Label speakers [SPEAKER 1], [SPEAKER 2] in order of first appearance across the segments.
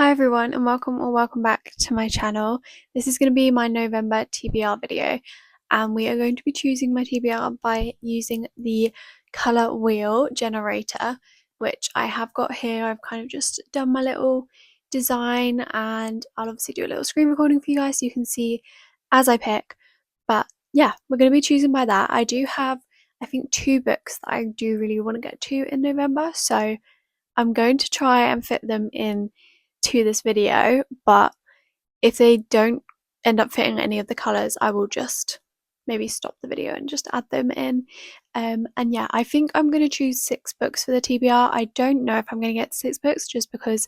[SPEAKER 1] Hi everyone and welcome back to my channel. This is going to be my November TBR video and we are going to be choosing my TBR by using the colour wheel generator, which I have got here. I've kind of just done my little design and I'll obviously do a little screen recording for you guys so you can see as I pick. But yeah, we're going to be choosing by that. I do have I think 2 books that I do really want to get to in November, so I'm going to try and fit them in to this video, but if they don't end up fitting any of the colours, I will just maybe stop the video and just add them in. And yeah, I think I'm going to choose 6 books for the TBR. I don't know if I'm going to get 6 books just because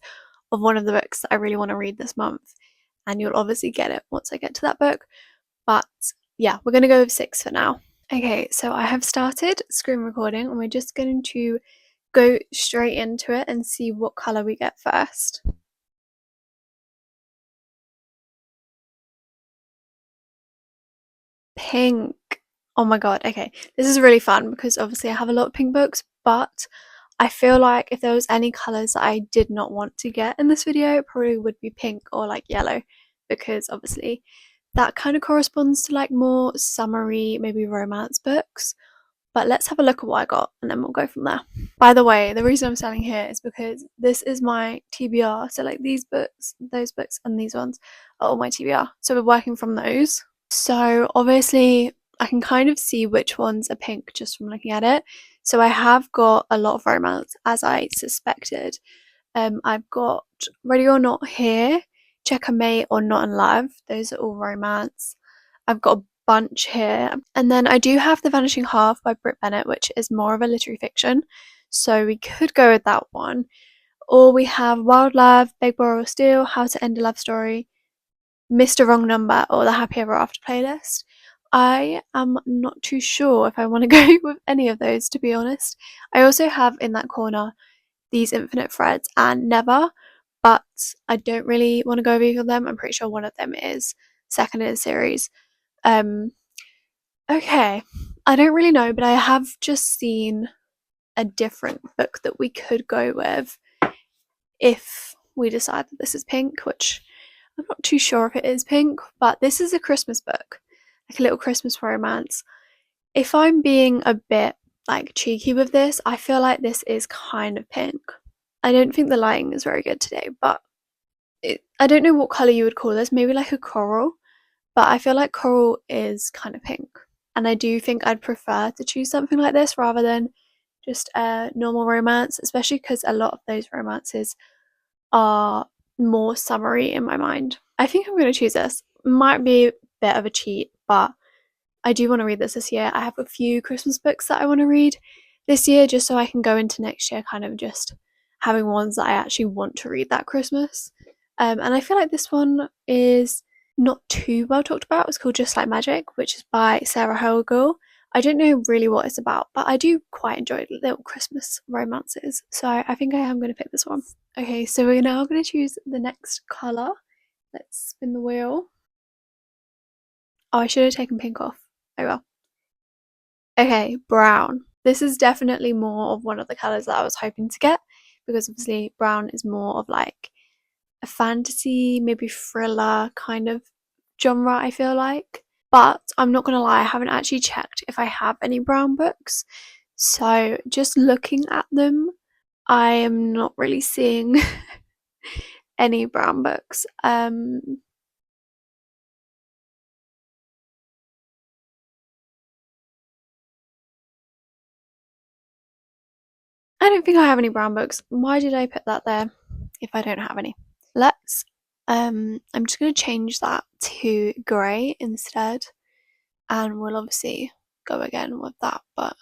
[SPEAKER 1] of one of the books that I really want to read this month, and you'll obviously get it once I get to that book. But yeah, we're going to go with 6 for now. Okay, so I have started screen recording and we're just going to go straight into it and see what colour we get first. Pink. Oh my god, okay. This is really fun because obviously I have a lot of pink books, but I feel like if there was any colours that I did not want to get in this video, it probably would be pink or like yellow, because obviously that kind of corresponds to like more summery, maybe romance books. But let's have a look at what I got and then we'll go from there. By the way, the reason I'm standing here is because this is my TBR. So like these books, those books and these ones are all my TBR. So we're working from those. So obviously I can kind of see which ones are pink just from looking at it. So I have got a lot of romance, as I suspected. I've got Ready or Not here, Check a Mate or Not in Love. Those are all romance. I've got a bunch here. And then I do have The Vanishing Half by Brit Bennett, which is more of a literary fiction. So we could go with that one. Or we have Wild Love, Big Boy or Steel, How to End a Love Story, Mr. Wrong Number, or the Happy Ever After playlist. I am not too sure if I want to go with any of those, to be honest. I also have in that corner These Infinite Threads and Never, but I don't really want to go with either of them. I'm pretty sure one of them is second in the series. Okay, I don't really know, but I have just seen a different book that we could go with if we decide that this is pink, which I'm not too sure if it is pink, but this is a Christmas book, like a little Christmas romance. If I'm being a bit like cheeky with this, I feel like this is kind of pink. I don't think the lighting is very good today, but I don't know what colour you would call this, maybe like a coral, but I feel like coral is kind of pink. And I do think I'd prefer to choose something like this rather than just a normal romance, especially because a lot of those romances are more summery in my mind. I think I'm going to choose this. Might be a bit of a cheat, but I do want to read this year. I have a few Christmas books that I want to read this year just so I can go into next year kind of just having ones that I actually want to read that Christmas. And I feel like this one is not too well talked about. It's called Just Like Magic, which is by Sarah Hogill. I don't know really what it's about, but I do quite enjoy little Christmas romances, so I think I am going to pick this one. Okay, so we're now going to choose the next colour. Let's spin the wheel. Oh, I should have taken pink off. Oh well. Okay, brown. This is definitely more of one of the colours that I was hoping to get, because obviously brown is more of like a fantasy, maybe thriller kind of genre, I feel like. But I'm not gonna lie, I haven't actually checked if I have any brown books. So just looking at them, I am not really seeing any brown books. I don't think I have any brown books. Why did I put that there if I don't have any? Let's I'm just going to change that to grey instead, and we'll obviously go again with that, but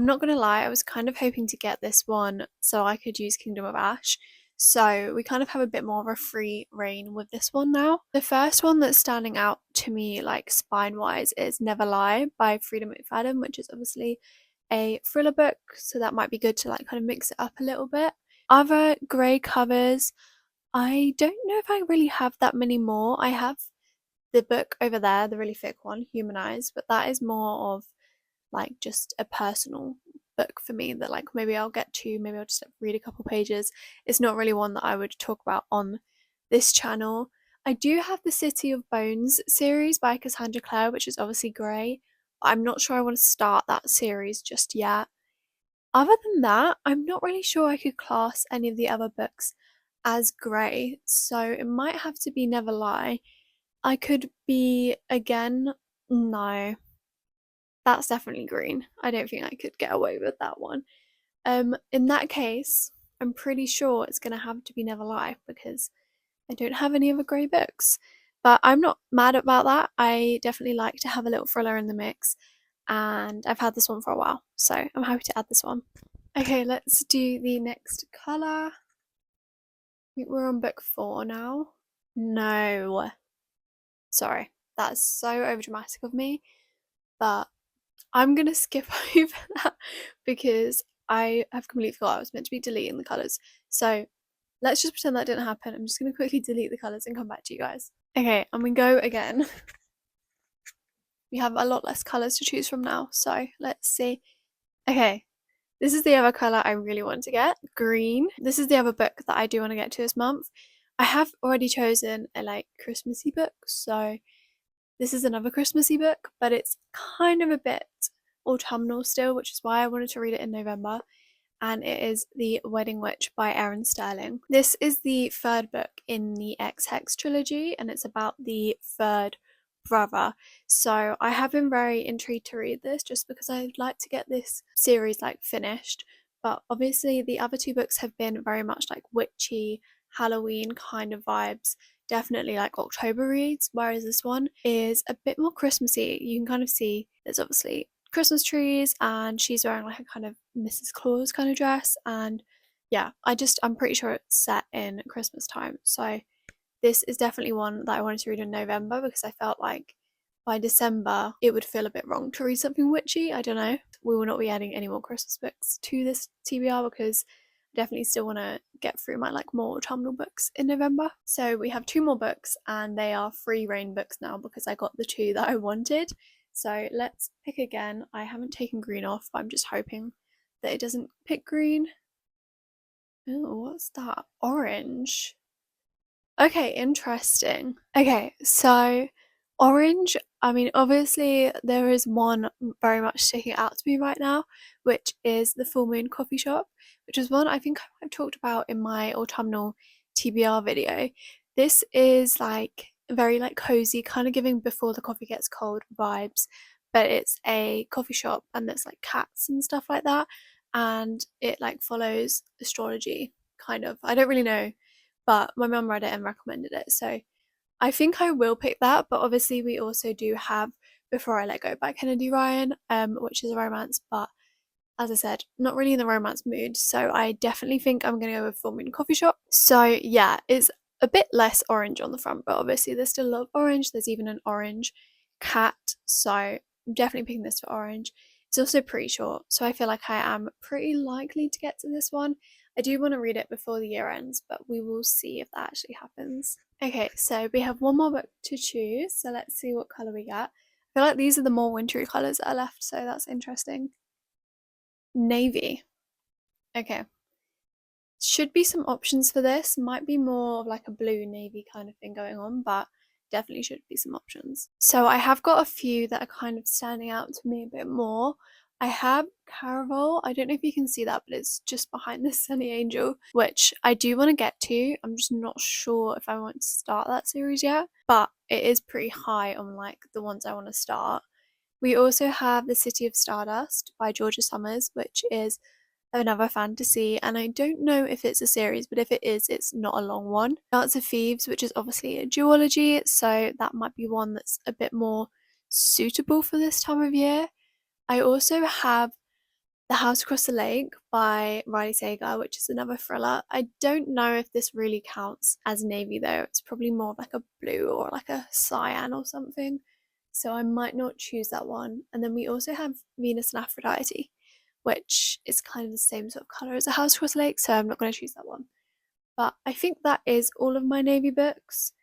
[SPEAKER 1] I'm not gonna lie, I was kind of hoping to get this one so I could use Kingdom of Ash. So we kind of have a bit more of a free reign with this one now. The first one that's standing out to me, like spine wise, is Never Lie by Frida McFadden, which is obviously a thriller book, so that might be good to like kind of mix it up a little bit. Other grey covers, I don't know if I really have that many more. I have the book over there, the really thick one, Humanized, but that is more of like just a personal book for me that like maybe I'll get to, maybe I'll just like, read a couple pages. It's not really one that I would talk about on this channel. I do have the City of Bones series by Cassandra Clare, which is obviously grey. I'm not sure I want to start that series just yet. Other than that, I'm not really sure I could class any of the other books as grey, so it might have to be Never Lie. I could be again, no, that's definitely green. I don't think I could get away with that one. In that case, I'm pretty sure it's gonna have to be Never Lie because I don't have any other grey books. But I'm not mad about that. I definitely like to have a little thriller in the mix, and I've had this one for a while, so I'm happy to add this one. Okay, let's do the next colour. I think we're on book 4 now. No. Sorry, that's so overdramatic of me, but I'm gonna skip over that because I have completely forgot I was meant to be deleting the colours. So let's just pretend that didn't happen. I'm just gonna quickly delete the colours and come back to you guys. Okay, and we go again. We have a lot less colours to choose from now, so let's see. Okay, this is the other colour I really want to get, green. This is the other book that I do want to get to this month. I have already chosen a like Christmassy book, so this is another Christmassy book, but it's kind of a bit autumnal still, which is why I wanted to read it in November. And it is The Wedding Witch by Erin Sterling. This is the third book in the Ex-Hex trilogy, and it's about the third brother. So I have been very intrigued to read this just because I'd like to get this series like finished. But obviously the other two books have been very much like witchy, Halloween kind of vibes, definitely like October reads, whereas this one is a bit more Christmassy. You can kind of see there's obviously Christmas trees and she's wearing like a kind of Mrs. Claus kind of dress, and yeah, I'm pretty sure it's set in Christmas time. So this is definitely one that I wanted to read in November because I felt like by December it would feel a bit wrong to read something witchy. I don't know. We will not be adding any more Christmas books to this TBR because I definitely still want to get through my like more autumnal books in November. So we have 2 more books and they are free reign books now because I got the 2 that I wanted. So let's pick again. I haven't taken green off, but I'm just hoping that it doesn't pick green. Oh, what's that? Orange. Okay, interesting. Okay, so orange, I mean, obviously there is one very much sticking out to me right now, which is the Full Moon Coffee Shop, which is one I think I've talked about in my autumnal TBR video. This is like very like cozy, kind of giving before the coffee gets cold vibes, but it's a coffee shop and there's like cats and stuff like that, and it like follows astrology kind of. I don't really know, but my mum read it and recommended it, so I think I will pick that. But obviously we also do have Before I Let Go by Kennedy Ryan, which is a romance, but as I said, not really in the romance mood, so I definitely think I'm gonna go with Full Moon Coffee Shop. So yeah, it's a bit less orange on the front, but obviously there's still a lot of orange. There's even an orange cat, so I'm definitely picking this for orange. It's also pretty short, so I feel like I am pretty likely to get to this one. I do want to read it before the year ends, but we will see if that actually happens. Okay, so we have one more book to choose, so let's see what colour we get. I feel like these are the more wintry colours that are left, so that's interesting. Navy. Okay. Should be some options for this. Might be more of like a blue navy kind of thing going on, but definitely should be some options. So I have got a few that are kind of standing out to me a bit more. I have Caraval. I don't know if you can see that, but it's just behind the Sunny Angel, which I do want to get to. I'm just not sure if I want to start that series yet, but it is pretty high on like the ones I want to start. We also have The City of Stardust by Georgia Summers, which is another fantasy, and I don't know if it's a series, but if it is, it's not a long one. Dance of Thieves, which is obviously a duology, so that might be one that's a bit more suitable for this time of year. I also have The House Across the Lake by Riley Sager, which is another thriller. I don't know if this really counts as navy though. It's probably more like a blue or like a cyan or something. So I might not choose that one. And then we also have Venus and Aphrodite, which is kind of the same sort of colour as a House Across the Lake, so I'm not going to choose that one. But I think that is all of my navy books.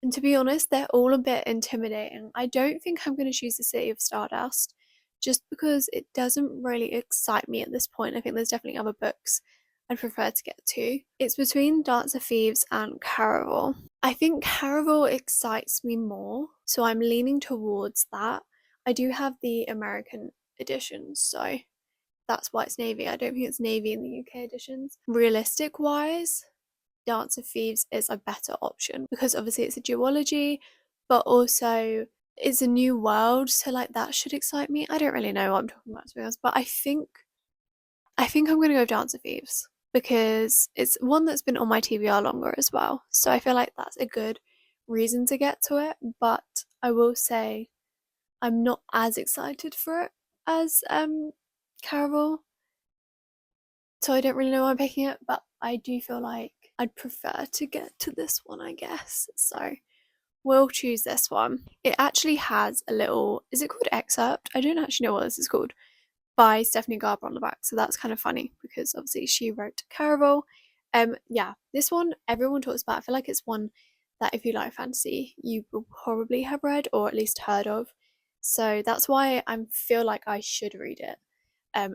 [SPEAKER 1] And to be honest, they're all a bit intimidating. I don't think I'm going to choose the City of Stardust just because it doesn't really excite me at this point. I think there's definitely other books I'd prefer to get to. It's between Dance of Thieves and Caraval. I think Caraval excites me more, so I'm leaning towards that. I do have the American editions, so that's why it's navy. I don't think it's navy in the UK editions. Realistic wise, Dance of Thieves is a better option because obviously it's a duology, but also it's a new world, so like that should excite me. I don't really know what I'm talking about to be honest, but I think I'm gonna go with Dance of Thieves because it's one that's been on my TBR longer as well. So I feel like that's a good reason to get to it. But I will say I'm not as excited for it as Caraval. So I don't really know why I'm picking it, but I do feel like I'd prefer to get to this one, I guess. So we'll choose this one. It actually has a little, is it called excerpt? I don't actually know what this is called, by Stephanie Garber on the back. So that's kind of funny because obviously she wrote Caraval. Yeah, this one everyone talks about. I feel like it's one that if you like fantasy, you will probably have read or at least heard of. So that's why I feel like I should read it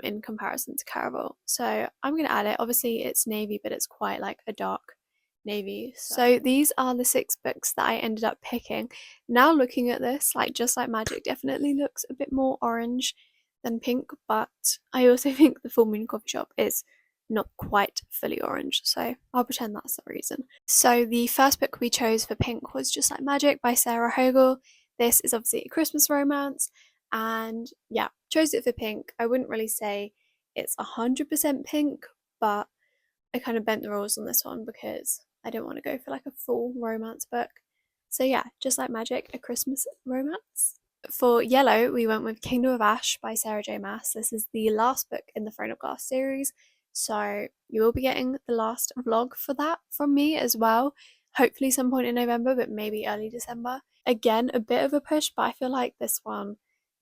[SPEAKER 1] in comparison to Caraval. So I'm gonna add it. Obviously it's navy, but it's quite like a dark navy. So these are the 6 books that I ended up picking. Now looking at this, like Just Like Magic definitely looks a bit more orange than pink, but I also think the Full Moon Coffee Shop is not quite fully orange, so I'll pretend that's the reason. So the first book we chose for pink was Just Like Magic by Sarah Hogel. This is obviously a Christmas romance, and yeah, chose it for pink. I wouldn't really say it's 100% pink, but I kind of bent the rules on this one because I don't want to go for like a full romance book. So yeah, Just Like Magic, a Christmas romance. For yellow, we went with Kingdom of Ash by Sarah J. Maas. This is the last book in the Throne of Glass series, so you will be getting the last vlog for that from me as well. Hopefully some point in November, but maybe early December. Again, a bit of a push, but I feel like this one,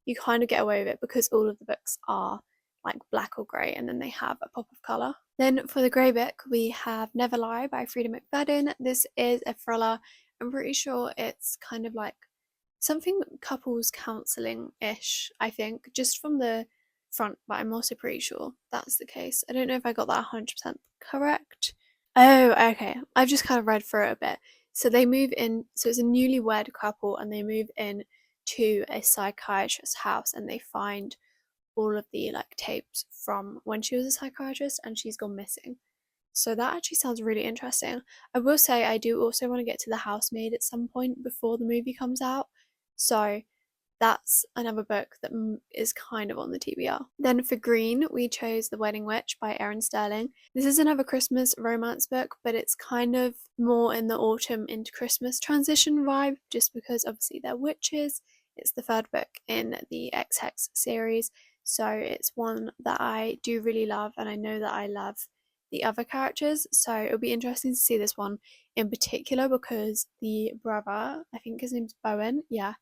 [SPEAKER 1] you kind of get away with it because all of the books are like black or grey and then they have a pop of colour. Then for the grey book, we have Never Lie by Frida McFadden. This is a thriller. I'm pretty sure it's kind of like something couples counselling ish, I think, just from the front, but I'm also pretty sure that's the case. I don't know if I got that 100% correct. Oh, okay. I've just kind of read through it a bit. So they move in, so it's a newlywed couple and they move in to a psychiatrist's house and they find all of the like tapes from when she was a psychiatrist and she's gone missing. So that actually sounds really interesting. I will say I do also want to get to The Housemaid at some point before the movie comes out. So that's another book that is kind of on the TBR. Then for green, we chose The Wedding Witch by Erin Sterling. This is another Christmas romance book, but it's kind of more in the autumn into Christmas transition vibe, just because obviously they're witches. It's the 3rd book in the X Hex series, so it's one that I do really love, and I know that I love the other characters, so it'll be interesting to see this one in particular because the brother, I think his name's Bowen, yeah,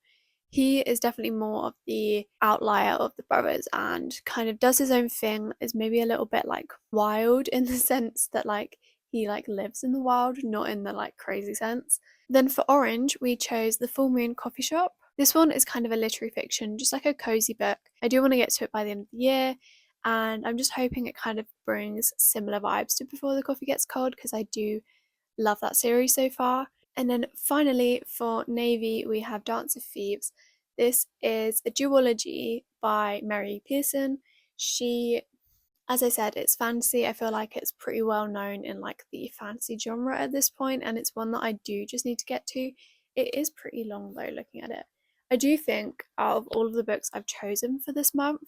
[SPEAKER 1] he is definitely more of the outlier of the brothers and kind of does his own thing, is maybe a little bit like wild in the sense that like he like lives in the wild, not in the like crazy sense. Then for orange, we chose The Full Moon Coffee Shop. This one is kind of a literary fiction, just like a cozy book. I do want to get to it by the end of the year, and I'm just hoping it kind of brings similar vibes to Before the Coffee Gets Cold because I do love that series so far. And then finally for navy, we have Dance of Thieves. This is a duology by Mary Pearson. She, as I said, it's fantasy. I feel like it's pretty well known in like the fantasy genre at this point, and it's one that I do just need to get to. It is pretty long though, looking at it. I do think out of all of the books I've chosen for this month,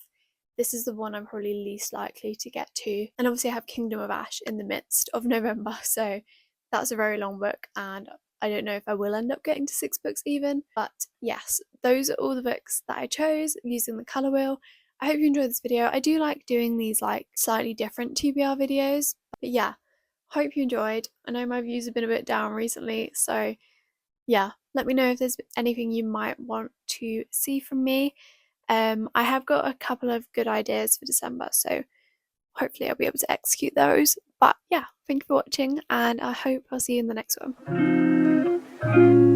[SPEAKER 1] this is the one I'm probably least likely to get to. And obviously I have Kingdom of Ash in the midst of November, so that's a very long book and I don't know if I will end up getting to 6 books even. But yes, those are all the books that I chose using the colour wheel. I hope you enjoyed this video. I do like doing these like slightly different TBR videos, but yeah, hope you enjoyed. I know my views have been a bit down recently, so yeah, let me know if there's anything you might want to see from me. I have got a couple of good ideas for December, so hopefully I'll be able to execute those. But yeah, thank you for watching, and I hope I'll see you in the next one.